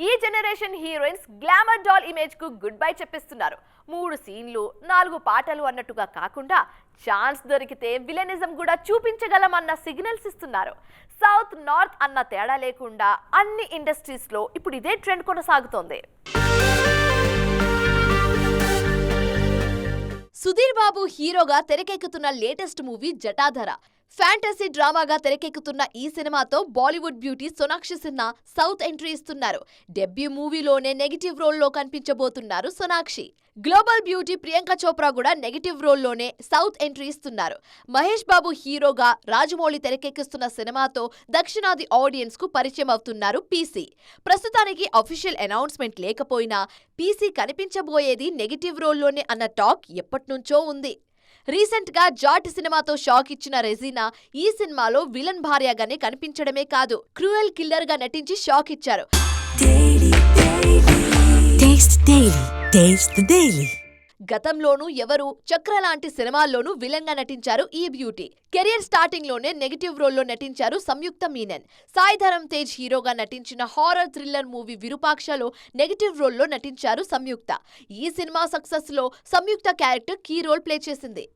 ఈ generation heroines glamour doll image కు good bye చెప్పిస్తున్నారు. 3 సీన్లు 4 పాటలు అన్నట్టుగా కాకుండా ఛాన్స్ దొరికితే విలనిజం కూడా చూపించగలమన్న సిగ్నల్స్ ఇస్తున్నారు. సౌత్ నార్త్ అన్న తేడా లేకుండా అన్ని ఇండస్ట్రీస్ లో ఇప్పుడు ఇదే ట్రెండ్ కొనసాగుతోంది. సుధీర్ బాబు హీరోగా తెరకెక్కుతున్న లేటెస్ట్ మూవీ జటాధర. ఫ్యాంటసీ డ్రామాగా తెరకెక్కుతున్న ఈ సినిమాతో Bollywood beauty Sonakshi Sinha south entry ఇస్తున్నారు. డెబ్యూ మూవీలోనే నెగిటివ్ రోల్లో కనిపించబోతున్నారు సోనాక్షి. గ్లోబల్ బ్యూటీ ప్రియాంక చోప్రా కూడా నెగిటివ్ రోల్లోనే సౌత్ ఎంట్రీ ఇస్తున్నారు. మహేష్ బాబు హీరోగా రాజమౌళి తెరకెక్కిస్తున్న సినిమాతో దక్షిణాది ఆడియన్స్ కు పరిచయం అవుతున్నారు పీసీ. ప్రస్తుతానికి అఫీషియల్ అనౌన్స్మెంట్ లేకపోయినా పీసీ కనిపించబోయేది నెగిటివ్ రోల్లోనే అన్న టాక్ ఎప్పట్నుంచో ఉంది. రీసెంట్ గా జాట్ సినిమాతో షాక్ ఇచ్చిన రెజీనా ఈ సినిమాలో విలన్ భార్యగానే కనిపించడమే కాదు, క్రూయల్ కిల్లర్ గా నటించి షాక్ ఇచ్చారు. గతంలోనూ ఎవరు చక్ర లాంటి సినిమాల్లోనూ విలన్ గా నటించారు ఈ బ్యూటీ. కెరియర్ స్టార్టింగ్ లోనే నెగిటివ్ రోల్లో నటించారు సంయుక్త మీనన్. సాయి ధరమ్ తేజ్ హీరోగా నటించిన హారర్ థ్రిల్లర్ మూవీ విరూపాక్షలో నెగిటివ్ రోల్లో నటించారు సంయుక్త. ఈ సినిమా సక్సెస్ లో సంయుక్త క్యారెక్టర్ కీ రోల్ ప్లే చేసింది.